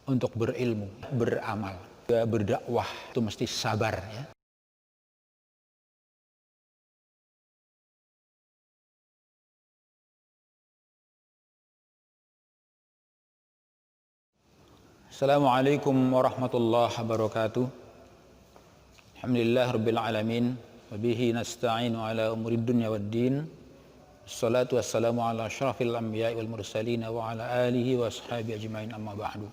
untuk berilmu, beramal, berdakwah itu mesti sabar ya. Assalamualaikum warahmatullahi wabarakatuh. Alhamdulillah rabbil alamin wa bihi nasta'inu ala umurid dunya waddin. Assalatu wassalamu ala asyrafil anbiya'i wal mursalin wa ala alihi wa ashabihi ajmain, amma ba'du.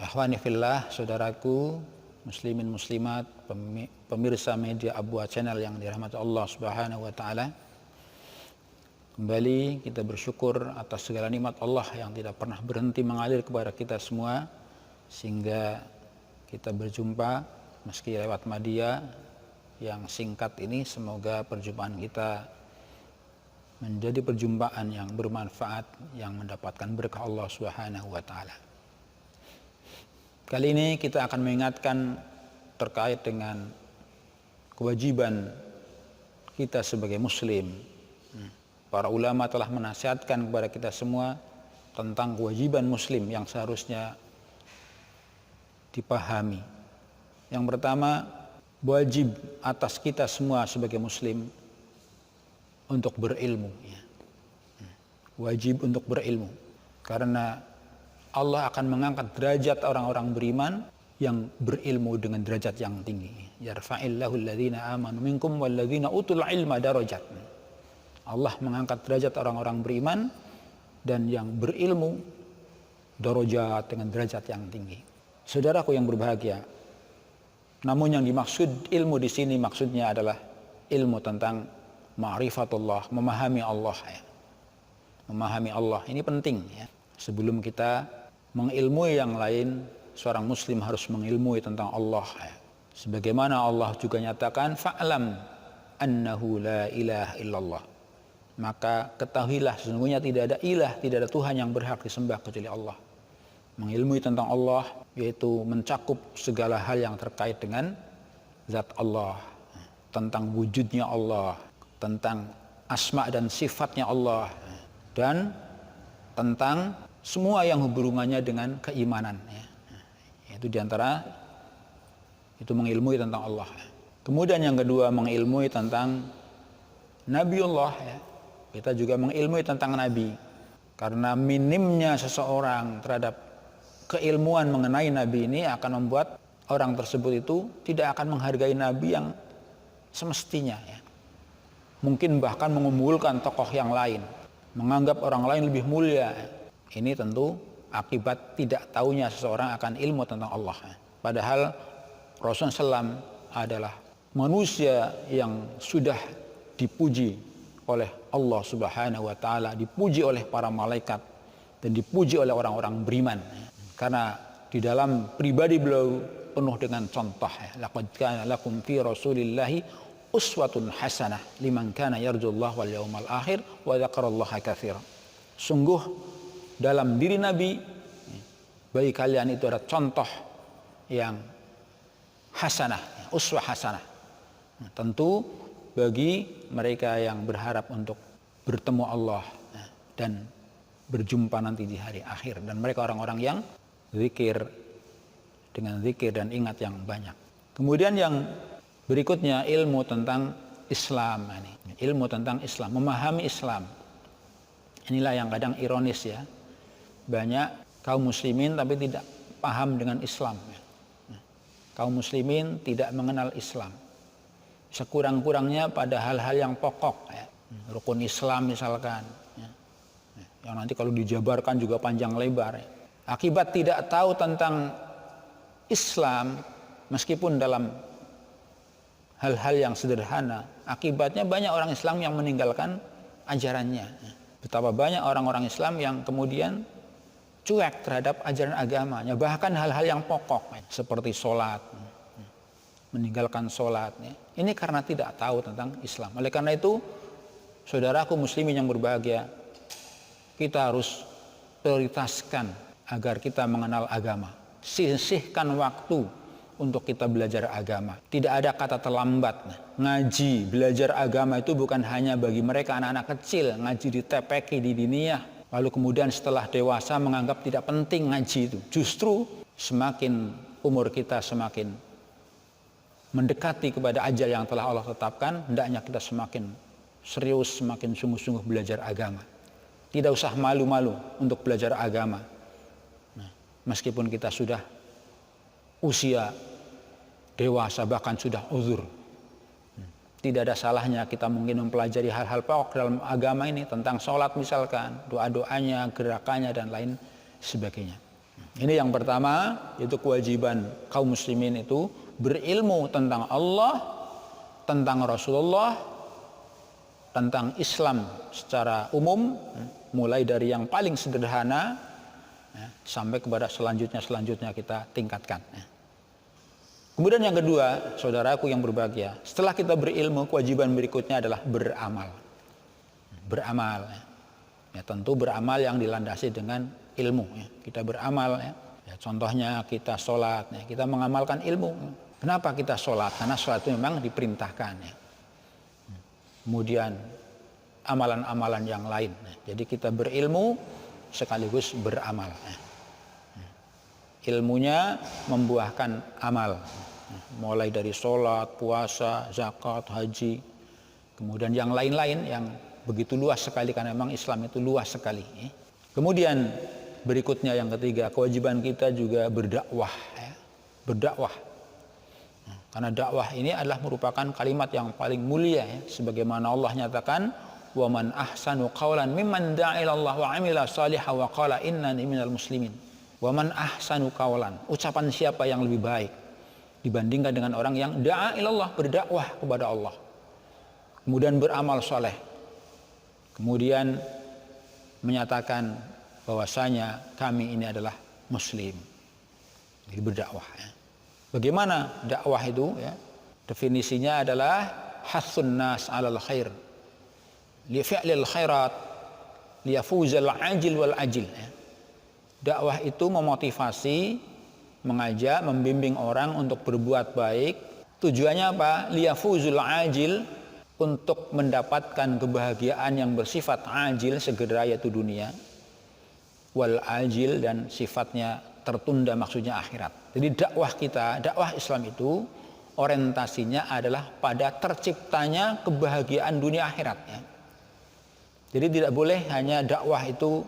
Akhwani fillah, saudaraku muslimin muslimat, pemirsa media Abwa Channel yang dirahmati Allah Subhanahu wa taala. Kembali kita bersyukur atas segala nikmat Allah yang tidak pernah berhenti mengalir kepada kita semua, sehingga kita berjumpa meski lewat media yang singkat ini. Semoga perjumpaan kita menjadi perjumpaan yang bermanfaat, yang mendapatkan berkah Allah Subhanahu wa taala. Kali ini kita akan mengingatkan terkait dengan kewajiban kita sebagai muslim. Para ulama telah menasihatkan kepada kita semua tentang kewajiban muslim yang seharusnya dipahami. Yang pertama, wajib atas kita semua sebagai muslim untuk berilmu. Wajib untuk berilmu. Karena Allah akan mengangkat derajat orang-orang beriman yang berilmu dengan derajat yang tinggi. Yarfa'illahu alladhina amanu minkum walladhina utul ilma darajat. Allah mengangkat derajat orang-orang beriman dan yang berilmu darajat dengan derajat yang tinggi. Saudaraku yang berbahagia, namun yang dimaksud ilmu di sini maksudnya adalah ilmu tentang ma'rifatullah, memahami Allah ya. Memahami Allah ini penting ya. Sebelum kita mengilmui yang lain, seorang muslim harus mengilmui tentang Allah ya. Sebagaimana Allah juga nyatakan, fa'lam annahu la ilaha illallah. Maka ketahuilah sesungguhnya tidak ada ilah, tidak ada Tuhan yang berhak disembah kecuali Allah. Mengilmui tentang Allah yaitu mencakup segala hal yang terkait dengan zat Allah, tentang wujudnya Allah, tentang asma dan sifatnya Allah, dan tentang semua yang hubungannya dengan keimanan ya. Itu diantara itu mengilmui tentang Allah. Kemudian yang kedua, mengilmui tentang Nabiullah ya. Kita juga mengilmui tentang Nabi. Karena minimnya seseorang terhadap keilmuan mengenai Nabi ini akan membuat orang tersebut itu tidak akan menghargai Nabi yang semestinya ya. Mungkin bahkan mengunggulkan tokoh yang lain, menganggap orang lain lebih mulia. Ini tentu akibat tidak tahunya seseorang akan ilmu tentang Allah. Padahal Rasulullah SAW adalah manusia yang sudah dipuji oleh Allah Subhanahu wa taala, dipuji oleh para malaikat dan dipuji oleh orang-orang beriman. Karena di dalam pribadi beliau penuh dengan contoh. Laqad kana lakum fi Rasulillahi uswatun hasanah liman kana yarjullaha wal yawmal akhir wa dzakarallaha katsiran. Sungguh dalam diri Nabi bagi kalian itu ada contoh yang hasanah, uswah hasanah. Tentu bagi mereka yang berharap untuk bertemu Allah dan berjumpa nanti di hari akhir, dan mereka orang-orang yang zikir dengan zikir dan ingat yang banyak. Kemudian yang berikutnya ilmu tentang Islam ini. Ilmu tentang Islam, memahami Islam. Inilah yang kadang ironis ya. Banyak kaum muslimin tapi tidak paham dengan Islam. Kaum muslimin tidak mengenal Islam. Sekurang-kurangnya pada hal-hal yang pokok ya. Rukun Islam misalkan ya. Yang nanti kalau dijabarkan juga panjang lebar ya. Akibat tidak tahu tentang Islam, meskipun dalam hal-hal yang sederhana, akibatnya banyak orang Islam yang meninggalkan ajarannya. Betapa banyak orang-orang Islam yang kemudian cuek terhadap ajaran agamanya, bahkan hal-hal yang pokok seperti sholat, meninggalkan sholat ya. Ini karena tidak tahu tentang Islam. Oleh karena itu, saudaraku muslimin yang berbahagia, kita harus prioritaskan agar kita mengenal agama. Sisihkan waktu untuk kita belajar agama. Tidak ada kata terlambat. Ngaji, belajar agama itu bukan hanya bagi mereka anak-anak kecil, ngaji di TPQ, di diniyah, Lalu kemudian setelah dewasa menganggap tidak penting ngaji itu. Justru semakin umur kita semakin mendekati kepada ajal yang telah Allah tetapkan, hendaknya kita semakin serius, semakin sungguh-sungguh belajar agama. Tidak usah malu-malu untuk belajar agama. Nah, meskipun kita sudah usia dewasa, bahkan sudah uzur, tidak ada salahnya kita mungkin mempelajari hal-hal pokok dalam agama ini, tentang sholat misalkan, doa-doanya, gerakannya, dan lain sebagainya. Ini yang pertama, yaitu kewajiban kaum muslimin itu berilmu tentang Allah, tentang Rasulullah, tentang Islam secara umum, mulai dari yang paling sederhana sampai kepada selanjutnya kita tingkatkan. Kemudian yang kedua, saudaraku yang berbahagia, setelah kita berilmu, kewajiban berikutnya adalah beramal. Beramal, ya, tentu beramal yang dilandasi dengan ilmu. Ya. Kita beramal, ya, contohnya kita sholat, ya, kita mengamalkan ilmu. Kenapa kita sholat? Karena sholat itu memang diperintahkan. Ya. Kemudian amalan-amalan yang lain. Ya. Jadi kita berilmu sekaligus beramal. Ya. Ilmunya membuahkan amal, mulai dari sholat, puasa, zakat, haji, kemudian yang lain-lain yang begitu luas sekali, karena memang Islam itu luas sekali. Kemudian berikutnya yang ketiga, kewajiban kita juga berdakwah, berdakwah. Karena dakwah ini adalah merupakan kalimat yang paling mulia, sebagaimana Allah nyatakan, wa man ahsanu qawlan mimman da'a ila Allah wa 'amila shalihan wa qala innani minal muslimin. Waman ahsanu qawlan, ucapan siapa yang lebih baik dibandingkan dengan orang yang da'a ilallah, berdakwah kepada Allah, kemudian beramal soleh, kemudian menyatakan bahwasanya kami ini adalah muslim. Jadi berdakwah. Ya. Bagaimana dakwah itu? Ya? Definisinya adalah hasun nas alal khair, li fi'lil khairat, liyafuzal ajil wal ajil. Ya. Dakwah itu memotivasi, mengajak, membimbing orang untuk berbuat baik. Tujuannya apa? Liyafuzul ajil, untuk mendapatkan kebahagiaan yang bersifat ajil, segera, yaitu dunia. Wal ajil, dan sifatnya tertunda, maksudnya akhirat. Jadi dakwah kita, dakwah Islam itu orientasinya adalah pada terciptanya kebahagiaan dunia akhirat. Ya. Jadi tidak boleh hanya dakwah itu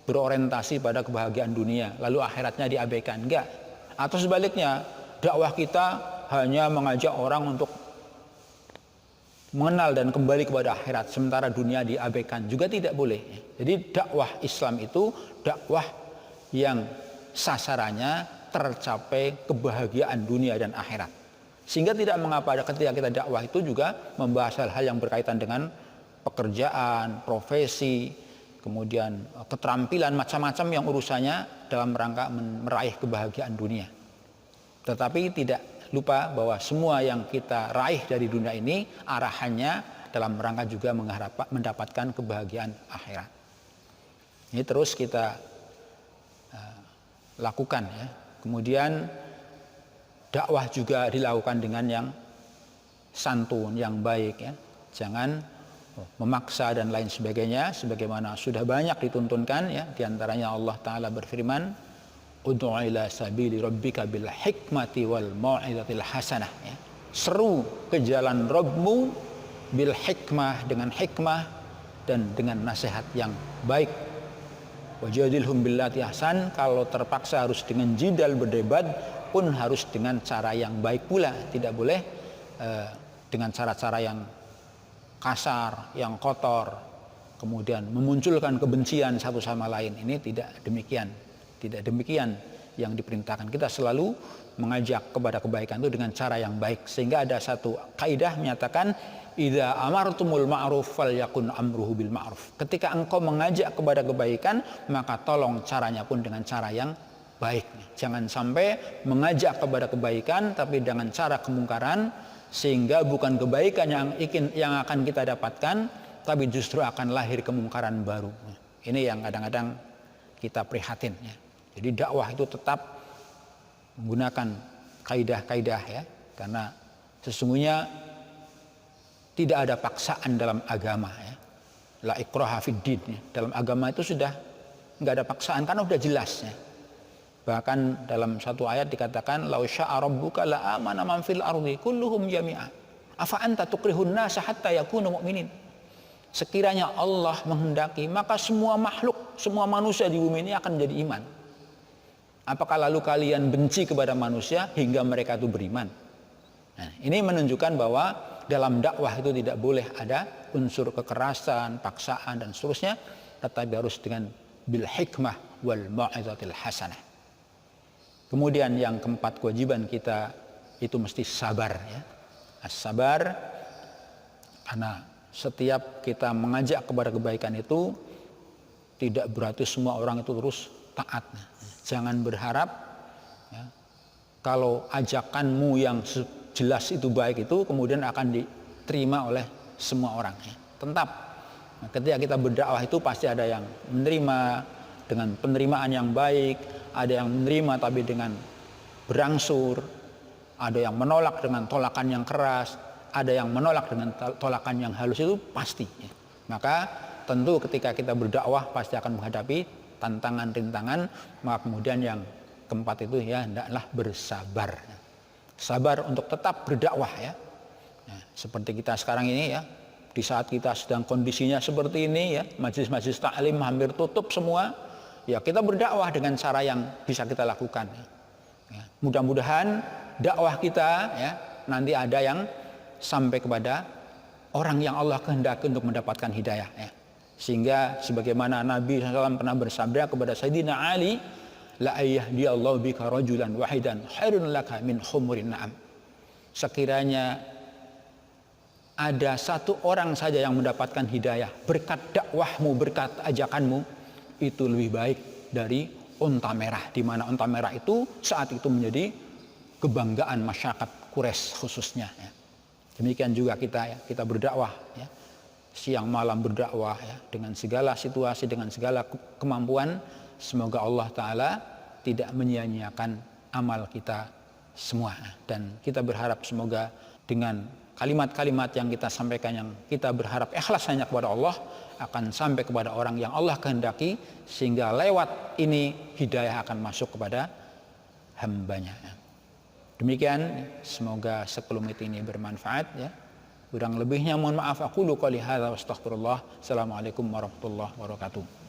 berorientasi pada kebahagiaan dunia, lalu akhiratnya diabaikan. Enggak. Atau sebaliknya, dakwah kita hanya mengajak orang untuk mengenal dan kembali kepada akhirat, sementara dunia diabaikan. Juga tidak boleh. Jadi dakwah Islam itu dakwah yang sasarannya tercapai kebahagiaan dunia dan akhirat. Sehingga tidak mengapa ketika kita dakwah itu juga membahas hal-hal yang berkaitan dengan pekerjaan, profesi, kemudian keterampilan, macam-macam yang urusannya dalam rangka meraih kebahagiaan dunia. Tetapi tidak lupa bahwa semua yang kita raih dari dunia ini arahannya dalam rangka juga mendapatkan kebahagiaan akhirat. Ini terus kita lakukan, ya. Kemudian dakwah juga dilakukan dengan yang santun, yang baik, ya. Jangan memaksa dan lain sebagainya, sebagaimana sudah banyak dituntunkan, ya. Di antaranya Allah Ta'ala berfirman, ud'u ila sabili rabbika bil hikmati wal mau'izatil hasanah, ya. Seru ke jalan Rabbmu bil hikmah, dengan hikmah dan dengan nasihat yang baik. Wajadilhum billati ahsan, kalau terpaksa harus dengan jidal, berdebat pun harus dengan cara yang baik pula. Tidak boleh dengan cara-cara yang kasar, yang kotor, kemudian memunculkan kebencian satu sama lain. Ini tidak demikian. Tidak demikian yang diperintahkan. Kita selalu mengajak kepada kebaikan itu dengan cara yang baik. Sehingga ada satu kaidah menyatakan, idza amartumul ma'ruf falyakun amruhu bil ma'ruf. Ketika engkau mengajak kepada kebaikan, maka tolong caranya pun dengan cara yang baik. Jangan sampai mengajak kepada kebaikan tapi dengan cara kemungkaran, sehingga bukan kebaikan yang akan kita dapatkan, tapi justru akan lahir kemungkaran baru. Ini yang kadang-kadang kita prihatin, ya. Jadi dakwah itu tetap menggunakan kaidah-kaidah, ya, karena sesungguhnya tidak ada paksaan dalam agama, ya. La ikraha fid din. Dalam agama itu sudah nggak ada paksaan karena udah jelas ya. Bahkan dalam satu ayat dikatakan lau syaa rabbuka la amana man fil ardi kulluhum jami'a. Afa anta tukrihun nasa hatta yakunu mu'minin. Sekiranya Allah menghendaki, maka semua makhluk, semua manusia di bumi ini akan menjadi iman. Apakah lalu kalian benci kepada manusia hingga mereka itu beriman? Nah, ini menunjukkan bahwa dalam dakwah itu tidak boleh ada unsur kekerasan, paksaan dan seterusnya, tetapi harus dengan bil hikmah wal mau'izatil hasanah. Kemudian yang keempat, kewajiban kita itu mesti sabar ya. As-sabar, karena setiap kita mengajak kepada kebaikan itu tidak berarti semua orang itu terus taat. Jangan berharap ya, kalau ajakanmu yang jelas itu baik itu kemudian akan diterima oleh semua orang ya. Tetap ketika kita berdakwah itu pasti ada yang menerima dengan penerimaan yang baik, ada yang menerima tapi dengan berangsur, ada yang menolak dengan tolakan yang keras, ada yang menolak dengan tolakan yang halus, itu pasti ya. Maka tentu ketika kita berdakwah pasti akan menghadapi tantangan-rintangan, maka kemudian yang keempat itu ya hendaklah bersabar. Sabar untuk tetap berdakwah ya. Nah, seperti kita sekarang ini ya, di saat kita sedang kondisinya seperti ini ya, majelis-majelis taklim hampir tutup semua, ya kita berdakwah dengan cara yang bisa kita lakukan. Ya, mudah-mudahan dakwah kita ya nanti ada yang sampai kepada orang yang Allah kehendaki untuk mendapatkan hidayah ya. Sehingga sebagaimana Nabi SAW pernah bersabda kepada Sayyidina Ali, la ayyahdiallahu bika rajulan wahidan khairun laka min humurin na'am. Sekiranya ada satu orang saja yang mendapatkan hidayah berkat dakwahmu, berkat ajakanmu, itu lebih baik dari unta merah, di mana unta merah itu saat itu menjadi kebanggaan masyarakat Quraisy khususnya ya. Demikian juga kita berdakwah ya. Siang malam berdakwah ya, dengan segala situasi, dengan segala kemampuan. Semoga Allah Ta'ala tidak menyia-nyiakan amal kita semua. Dan kita berharap semoga dengan kalimat-kalimat yang kita sampaikan, yang kita berharap ikhlas hanya kepada Allah, akan sampai kepada orang yang Allah kehendaki, sehingga lewat ini hidayah akan masuk kepada hambanya. Demikian, semoga sekelumit ini bermanfaat ya. Kurang lebihnya mohon maaf. Aku qouli hadza wa astaghfirullah. Assalamualaikum warahmatullahi wabarakatuh.